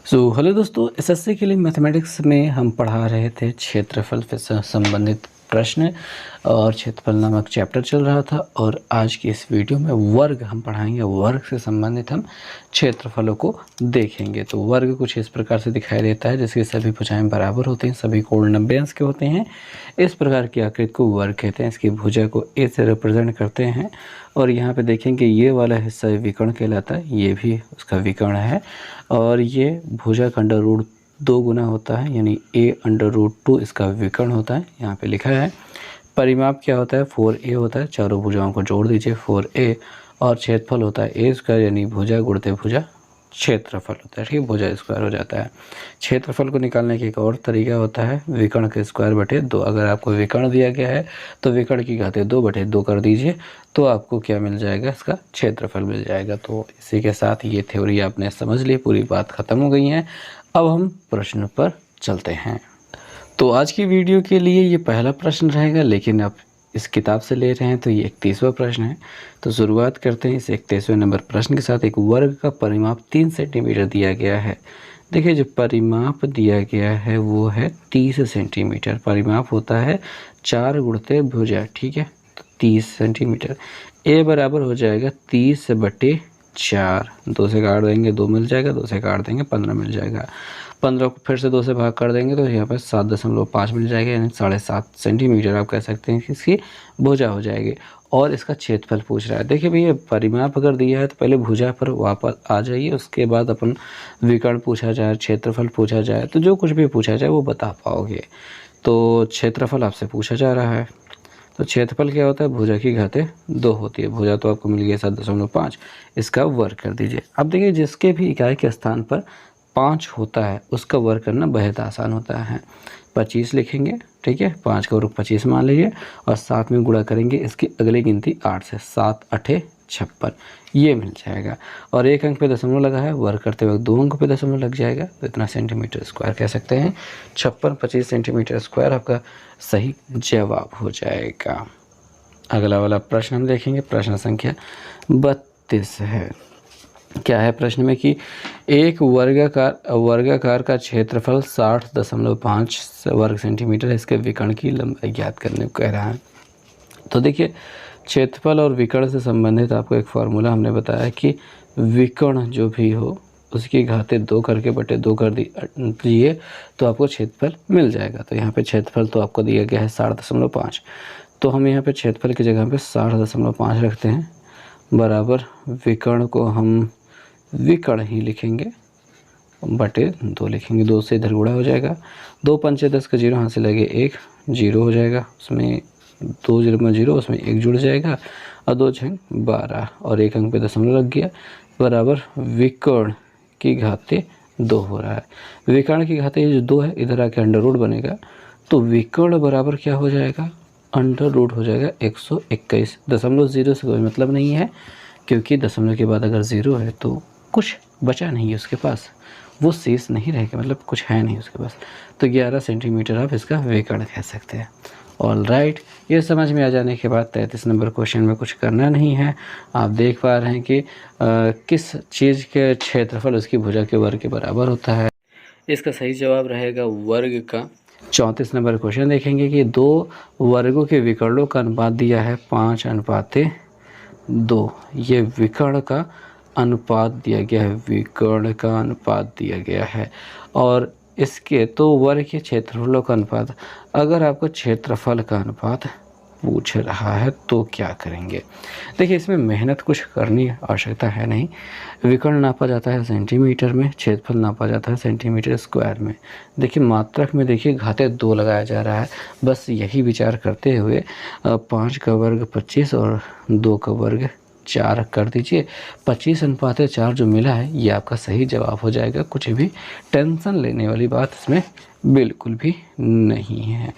Hello दोस्तों, SSC के लिए मैथमेटिक्स में हम पढ़ा रहे थे क्षेत्रफल से संबंधित प्रश्न और क्षेत्रफल नामक चैप्टर चल रहा था। और आज की इस वीडियो में वर्ग हम पढ़ाएंगे। वर्ग से संबंधित हम क्षेत्रफलों को देखेंगे। तो वर्ग कुछ इस प्रकार से दिखाई देता है, जिसकी सभी भुजाएं बराबर होती हैं, सभी कोण 90 अंश के होते हैं। इस प्रकार की आकृति को वर्ग कहते हैं। इसकी भुजा को ए से रिप्रेजेंट करते हैं। और यहाँ पे देखेंगे ये वाला हिस्सा विकर्ण कहलाता है, ये भी उसका विकर्ण है। और ये भुजा का अंडर रूट 2 गुना होता है, यानी a अंडर रूट 2 इसका विकर्ण होता है। यहाँ पे लिखा है परिमाप क्या होता है, 4a होता है। चारों भुजाओं को जोड़ दीजिए 4a। और क्षेत्रफल होता है ए स्क्वायर, यानी भुजा गुणित भुजा क्षेत्रफल होता है। ठीक है, भुजा स्क्वायर हो जाता है। क्षेत्रफल को निकालने का एक और तरीका होता है विकर्ण के स्क्वायर बटे 2। अगर आपको विकर्ण दिया गया है तो विकर्ण की घातें 2 बटे 2 कर दीजिए, तो आपको क्या मिल जाएगा, इसका क्षेत्रफल मिल जाएगा। तो इसी के साथ ये थ्योरी आपने समझ ली, पूरी बात खत्म हो गई है। अब हम प्रश्न पर चलते हैं। तो आज की वीडियो के लिए ये पहला प्रश्न रहेगा, लेकिन अब इस किताब से ले रहे हैं तो ये 31वां प्रश्न है। तो शुरुआत करते हैं इस 31वें नंबर प्रश्न के साथ। एक वर्ग का परिमाप 3 सेंटीमीटर दिया गया है। देखिए, जो परिमाप दिया गया है वो है 30 सेंटीमीटर। परिमाप होता है 4 गुणित भुजा। ठीक है, तो 30 सेंटीमीटर। ए बराबर हो जाएगा 30 बटे 4। 2 से काट देंगे 2 मिल जाएगा, 2 से काट देंगे 15 मिल जाएगा। 15 को फिर से 2 से भाग कर देंगे तो यहाँ पर 7.5 मिल जाएगा, यानी 7.5 सेंटीमीटर आप कह सकते हैं कि इसकी भुजा हो जाएगी। और इसका क्षेत्रफल पूछ रहा है। देखिए भैया, परिमाप अगर दिया है तो पहले भुजा पर वापस आ जाइए, उसके बाद अपन विकर्ण पूछा जाए, क्षेत्रफल पूछा जाए, तो जो कुछ भी पूछा जाए वो बता पाओगे। तो क्षेत्रफल आपसे पूछा जा रहा है। तो क्षेत्रफल क्या होता है, भुजा की घातें 2 होती है। भुजा तो आपको मिल गया 7.5, इसका वर्ग कर दीजिए। अब देखिए, जिसके भी इकाई के स्थान पर 5 होता है उसका वर्ग करना बेहद आसान होता है। 25 लिखेंगे, ठीक है, 5 का वर्ग 25 मान लीजिए, और 7 में गुणा करेंगे इसकी अगली गिनती 8 से, 7 8 56, ये मिल जाएगा। और एक अंक पे दशमलव लगा है, वर्ग करते वक्त 2 अंक पे दशमलव लग जाएगा, तो इतना सेंटीमीटर स्क्वायर कह सकते हैं। 56 25 सेंटीमीटर स्क्वायर आपका सही जवाब हो जाएगा। अगला वाला प्रश्न हम देखेंगे, प्रश्न संख्या 32 है। क्या है प्रश्न में कि एक वर्गाकार का क्षेत्रफल 60.5 वर्ग सेंटीमीटर है। इसके विकर्ण की लंबाई ज्ञात करने को कह रहा है। तो देखिए, क्षेत्रफल और विकर्ण से संबंधित आपको एक फार्मूला हमने बताया कि विकर्ण जो भी हो उसकी घातें 2 करके बटे 2 कर दिए तो आपको क्षेत्रफल मिल जाएगा। तो यहाँ पे क्षेत्रफल तो आपको दिया गया है 60.5, तो हम यहाँ पे क्षेत्रफल की जगह पे 60.5 रखते हैं, बराबर विकर्ण को हम विकर्ण ही लिखेंगे, बटे 2 लिखेंगे। 2 से इधर गुणा हो जाएगा, 2 पंचे 10 का 0 हाथ से लगे 1, 0 हो जाएगा, उसमें 2 0 में 0, उसमें 1 जुड़ जाएगा, और 2 6 12, और एक अंक पे दशमलव लग गया, बराबर विकर्ण की घातें 2 हो रहा है। विकर्ण की घातें जो 2 है, इधर आके अंडर रूट बनेगा, तो विकर्ण बराबर क्या हो जाएगा, अंडर रूट हो जाएगा 121। दशमलव 0 से कोई मतलब नहीं है, क्योंकि दशमलव के बाद अगर 0 है तो कुछ बचा नहीं है उसके पास, वो शेष नहीं रहेगा, मतलब कुछ है नहीं उसके पास। तो 11 सेंटीमीटर आप इसका विकर्ण कह सकते हैं। ऑल राइट, ये समझ में आ जाने के बाद 33 नंबर क्वेश्चन में कुछ करना नहीं है। आप देख पा रहे हैं कि किस चीज़ के क्षेत्रफल उसकी भुजा के वर्ग के बराबर होता है। इसका सही जवाब रहेगा वर्ग का। 34 नंबर क्वेश्चन देखेंगे कि 2 वर्गों के विकर्णों का अनुपात दिया है 5:2। ये विकर्ण का अनुपात दिया गया है, विकर्ण का अनुपात दिया गया है। और इसके तो वर्ग के क्षेत्रफलों का अनुपात, अगर आपको क्षेत्रफल का अनुपात पूछ रहा है तो क्या करेंगे। देखिए, इसमें मेहनत कुछ करनी आवश्यकता है नहीं। विकर्ण नापा जाता है सेंटीमीटर में, क्षेत्रफल नापा जाता है सेंटीमीटर स्क्वायर में। देखिए, मात्रक में देखिए घातें 2 लगाया जा रहा है, बस यही विचार करते हुए 5 का वर्ग 25 और 2 का वर्ग 4 कर दीजिए। 25:4 जो मिला है ये आपका सही जवाब हो जाएगा। कुछ भी टेंशन लेने वाली बात इसमें बिल्कुल भी नहीं है।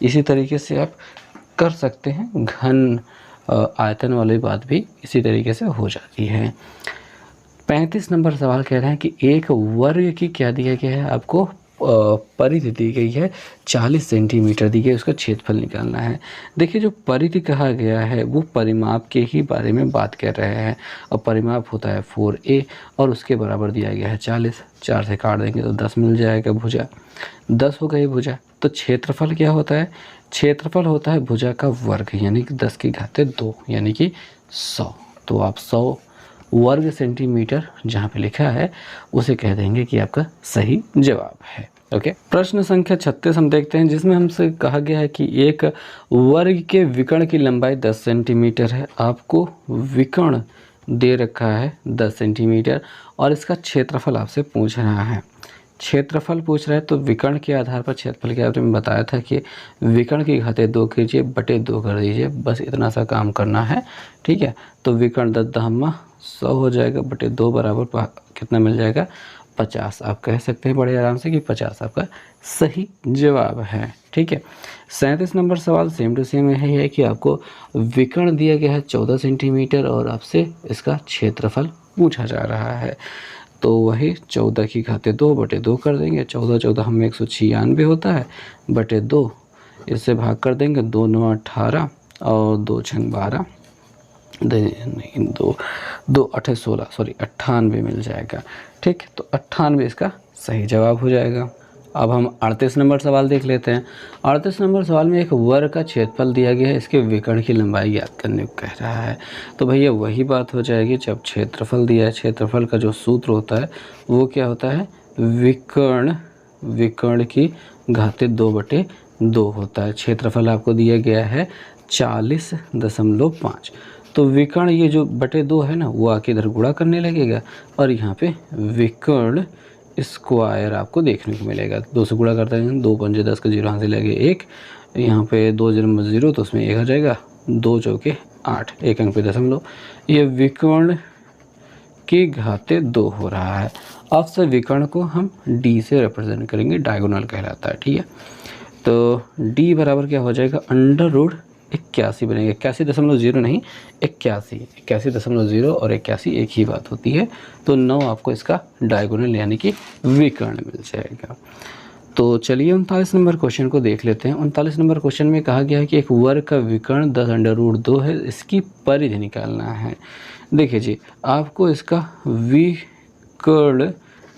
इसी तरीके से आप कर सकते हैं, घन आयतन वाली बात भी इसी तरीके से हो जाती है। 35 नंबर सवाल कह रहे हैं कि एक वर्ग की क्या दिया गया है आपको, परिधि दी गई है 40 सेंटीमीटर दी गई है, उसका क्षेत्रफल निकालना है। देखिए जो परिधि कहा गया है वो परिमाप के ही बारे में बात कर रहे हैं, और परिमाप होता है 4a और उसके बराबर दिया गया है 40। 4 से काट देंगे तो 10 मिल जाएगा भुजा, 10 हो गई भुजा। तो क्षेत्रफल क्या होता है? क्षेत्रफल होता है भुजा का वर्ग, यानी कि 10 की घाते 2 यानी कि 100। तो आप 100 वर्ग सेंटीमीटर जहाँ पे लिखा है उसे कह देंगे कि आपका सही जवाब है। ओके, प्रश्न संख्या 36 हम देखते हैं, जिसमें हमसे कहा गया है कि एक वर्ग के विकर्ण की लंबाई 10 सेंटीमीटर है। आपको विकर्ण दे रखा है 10 सेंटीमीटर और इसका क्षेत्रफल आपसे पूछ रहा है। क्षेत्रफल पूछ रहा है तो विकर्ण के आधार पर क्षेत्रफल के बारे में बताया था कि विकर्ण की घाते 2 कीजिए बटे 2 कर दीजिए, बस इतना सा काम करना है। ठीक है, तो विकर्ण 10 दहम्मा 100 हो जाएगा बटे 2 बराबर कितना मिल जाएगा? 50। आप कह सकते हैं बड़े आराम से कि 50 आपका सही जवाब है। ठीक है, 37 नंबर सवाल सेम टू सेम यही है कि आपको विकर्ण दिया गया है 14 सेंटीमीटर और आपसे इसका क्षेत्रफल पूछा जा रहा है। तो वही 14 की घाते 2 बटे 2 कर देंगे। 14 14 हम 196 होता है बटे 2, इससे भाग कर देंगे। 2 9 18 और 2 6 12 नहीं 2 8 16 सॉरी 98 मिल जाएगा। ठीक, तो 98 इसका सही जवाब हो जाएगा। अब हम 38 नंबर सवाल देख लेते हैं। 38 नंबर सवाल में एक वर्ग का क्षेत्रफल दिया गया है, इसके विकर्ण की लंबाई ज्ञात करने को कह रहा है। तो भैया वही बात हो जाएगी, जब क्षेत्रफल दिया है, क्षेत्रफल का जो सूत्र होता है वो क्या होता है? विकर्ण की घाते 2 बटे 2 होता है। क्षेत्रफल आपको दिया गया है 40.5। तो विकर्ण ये जो बटे 2 है ना, वो आके इधर गुणा करने लगेगा और यहाँ पे विकर्ण स्क्वायर आपको देखने को मिलेगा। 2 से गुणा करते हैं, 2 पंजे 10 का 0 हाथ से लगे 1, यहाँ पे 2 0 तो उसमें 1 आ जाएगा, 2 चौके 8, 1 अंक पे दशमलव। ये विकर्ण की घाते 2 हो रहा है। अब से विकर्ण को हम d से रिप्रेजेंट करेंगे, डायगोनल कहलाता है। ठीक है, तो d बराबर क्या हो जाएगा? अंडर रूट 81 बनेगा। 81.0 नहीं 81.0 और 81 एक ही बात होती है। तो 9 आपको इसका डायगोनल यानी कि विकर्ण मिल जाएगा। तो चलिए 39 नंबर क्वेश्चन को देख लेते हैं। 39 नंबर क्वेश्चन में कहा गया है कि एक वर्ग का विकर्ण 10 अंडर रूट 2 है, इसकी परिधि निकालना है। देखिए जी, आपको इसका विकर्ण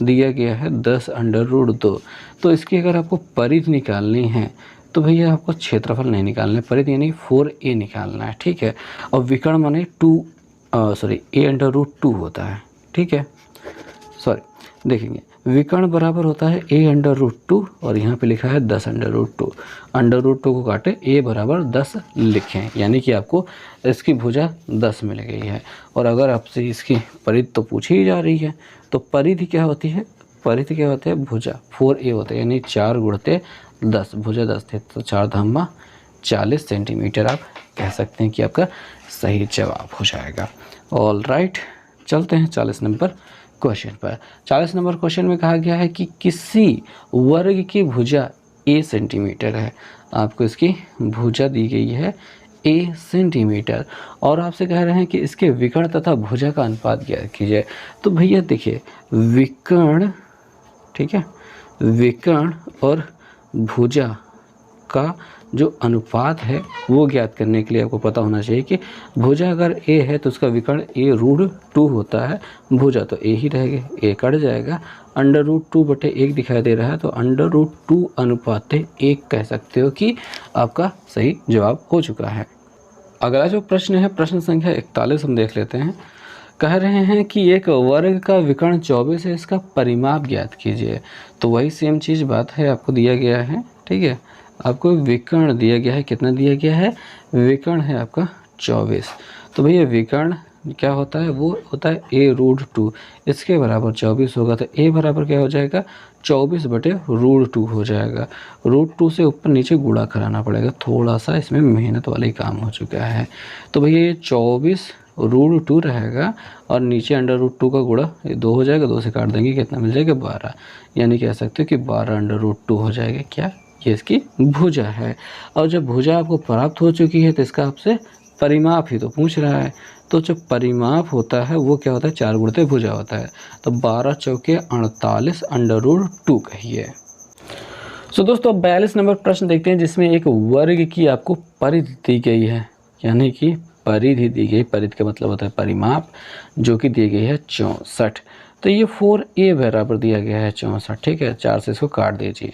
दिया गया है 10 अंडर रूट 2, तो इसकी अगर आपको परिधि निकालनी है तो भैया आपको क्षेत्रफल नहीं निकालना है, परिधि यानी 4a निकालना है। ठीक है, और विकर्ण माने a अंडर रूट 2 होता है। ठीक है, सॉरी देखेंगे, विकर्ण बराबर होता है a अंडर रूट 2 और यहाँ पे लिखा है 10 अंडर रूट 2। अंडर रूट 2 को काटे, a बराबर 10 लिखें, यानी कि आपको इसकी भुजा 10 मिल गई है। और अगर आपसे इसकी परिधि तो पूछी ही जा रही है, तो परिधि क्या होती है? परिधि क्या होता है? भुजा 4a होता है, यानी 4 गुणते 10, भुजा 10 थे तो 4 धामा 40 सेंटीमीटर आप कह सकते हैं कि आपका सही जवाब हो जाएगा। ऑल राइट, चलते हैं 40 नंबर क्वेश्चन पर। 40 नंबर क्वेश्चन में कहा गया है कि किसी वर्ग की भुजा a सेंटीमीटर है। आपको इसकी भुजा दी गई है a सेंटीमीटर और आपसे कह रहे हैं कि इसके विकर्ण तथा भुजा का अनुपात ज्ञात कीजिए। तो भैया देखिए, विकर्ण, ठीक है, विकर्ण और भुजा का जो अनुपात है वो ज्ञात करने के लिए आपको पता होना चाहिए कि भुजा अगर a है तो उसका विकर्ण a रूट 2 होता है, भुजा तो a ही रहेगा, a कट जाएगा, अंडर रूट 2 बटे 1 दिखाई दे रहा है, तो अंडर रूट 2 अनुपात 1 कह सकते हो कि आपका सही जवाब हो चुका है। अगला जो प्रश्न है, प्रश्न संख्या 41 हम देख लेते हैं। कह रहे हैं कि एक वर्ग का विकर्ण 24 है, इसका परिमाप ज्ञात कीजिए। तो वही सेम चीज़ बात है, आपको दिया गया है। ठीक है, आपको विकर्ण दिया गया है, कितना दिया गया है? विकर्ण है आपका 24। तो भैया विकर्ण क्या होता है? वो होता है a रूट 2, इसके बराबर 24 होगा, तो a बराबर क्या हो जाएगा? 24 बटे रूट 2 हो जाएगा। रूट 2 से ऊपर नीचे गुणा कराना पड़ेगा, थोड़ा सा इसमें मेहनत वाला ही काम हो चुका है। तो भैया ये 24 रूट 2 रहेगा और नीचे अंडर रूट 2 का गुणा 2 हो जाएगा, 2 से काट देंगे, कितना मिल जाएगा? 12, यानी कह सकते हो कि 12 अंडर रूट 2 हो जाएगा। क्या? ये इसकी भुजा है। और जब भुजा आपको प्राप्त हो चुकी है तो इसका आपसे परिमाप ही तो पूछ रहा है। तो जो परिमाप होता है वो क्या होता है? 4 गुणित भुजा होता है। तो 12 चौके 48 अंडर रूट 2 कहिए। दोस्तों 42 नंबर प्रश्न देखते हैं, जिसमें एक वर्ग की आपको परिधि दी गई है, यानी कि परिधि दी गई। परिधि का मतलब होता है परिमाप, जो कि दी गई है 64। तो ये 4a बराबर दिया गया है 64, ठीक है। 4 से इसको काट दीजिए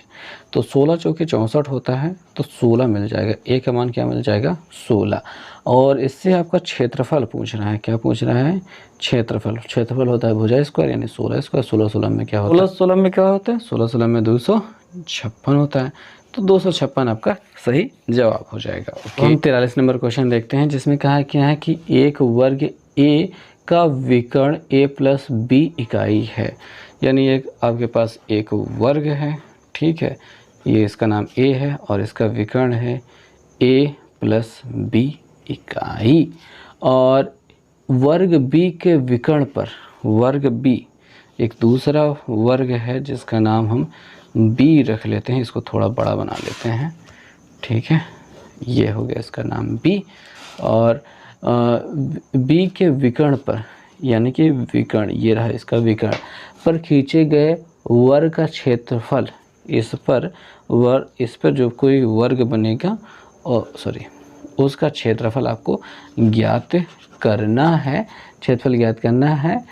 तो 16 चौके 64 होता है, तो 16 मिल जाएगा। a का मान क्या मिल जाएगा? 16। और इससे आपका क्षेत्रफल पूछ रहा है। क्या पूछ रहा है? क्षेत्रफल। क्षेत्रफल होता है भुजा स्क्वायर यानी 16 स्क्वायर। 16 16 में क्या होता है? 16 में क्या होता है? 16 16 में 256 होता है। तो 256 आपका सही जवाब हो जाएगा। तो हम 43 नंबर क्वेश्चन देखते हैं, जिसमें कहा क्या है कि एक वर्ग a का विकर्ण a प्लस b इकाई है। यानी एक आपके पास एक वर्ग है, ठीक है। ये इसका नाम a है और इसका विकर्ण है a प्लस b इकाई। और वर्ग b के विकर्ण पर वर्ग b एक दूसरा वर्ग है, जिसका नाम हम b रख लेते हैं। इसको थोड़ा बड़ा बना लेते हैं, ठीक है। ये हो गया इसका नाम b। और b के विकर्ण पर, यानी कि विकर्ण ये रहा इसका विकर्ण पर खींचे गए वर्ग का क्षेत्रफल, इस पर जो कोई वर्ग बनेगा उसका क्षेत्रफल आपको ज्ञात करना है। क्षेत्रफल ज्ञात करना है।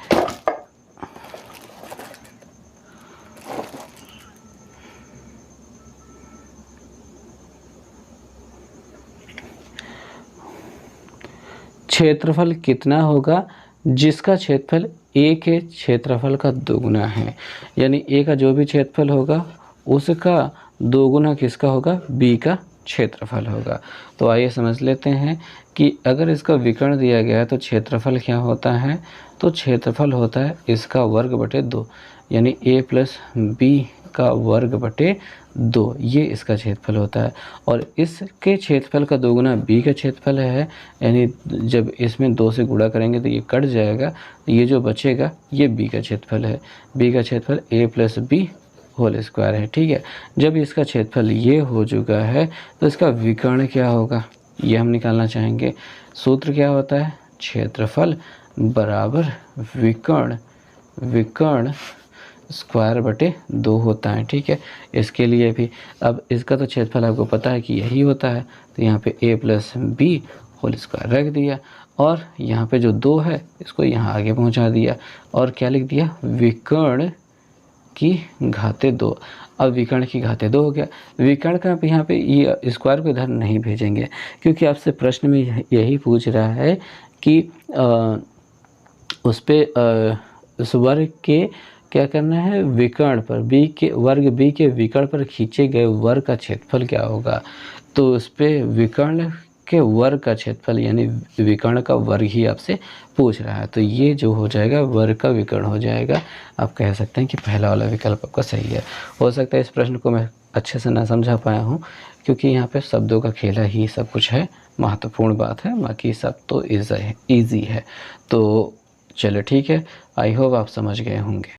क्षेत्रफल कितना होगा? जिसका क्षेत्रफल a के क्षेत्रफल का दोगुना है। यानी a का जो भी क्षेत्रफल होगा उसका दोगुना किसका होगा? b का क्षेत्रफल होगा। तो आइए समझ लेते हैं कि अगर इसका विकर्ण दिया गया है तो क्षेत्रफल क्या होता है? तो क्षेत्रफल होता है इसका वर्ग बटे 2, यानी a प्लस b का वर्ग बटे 2, ये इसका क्षेत्रफल होता है। और इसके क्षेत्रफल का दोगुना b का क्षेत्रफल है, यानी जब इसमें 2 से गुणा करेंगे तो ये कट जाएगा, ये जो बचेगा ये b का क्षेत्रफल है। b का क्षेत्रफल a plus b whole square है, ठीक है। जब इसका क्षेत्रफल ये हो चुका है तो इसका विकर्ण क्या होगा, ये हम निकालना चाहेंगे। सूत्र क्या होता है? क्षेत्रफल बराबर विकर्ण स्क्वायर बटे 2 होता है, ठीक है। इसके लिए भी अब इसका तो क्षेत्रफल आपको पता है कि यही होता है, तो यहाँ पे a plus b whole square रख दिया और यहाँ पे जो 2 है इसको यहाँ आगे पहुँचा दिया और क्या लिख दिया? विकर्ण की घाते 2। अब विकर्ण की घाते 2 हो गया। विकर्ण का यहाँ पे ये स्क्वायर को इधर नहीं भेजेंगे, क्योंकि आपसे प्रश्न में यही पूछ रहा है कि उस वर्ग के क्या करना है? विकर्ण पर वर्ग b के विकर्ण पर खींचे गए वर्ग का क्षेत्रफल क्या होगा। तो उस पर विकर्ण के वर्ग का क्षेत्रफल यानी विकर्ण का वर्ग ही आपसे पूछ रहा है। तो ये जो हो जाएगा वर्ग का विकर्ण हो जाएगा। आप कह सकते हैं कि पहला वाला विकल्प आपका सही है। हो सकता है इस प्रश्न को मैं अच्छे से ना समझा पाया हूँ, क्योंकि यहाँ पे शब्दों का खेला ही सब कुछ है, महत्वपूर्ण बात है, बाकी सब तो ईजी है। तो चलो ठीक है, आई होप आप समझ गए होंगे।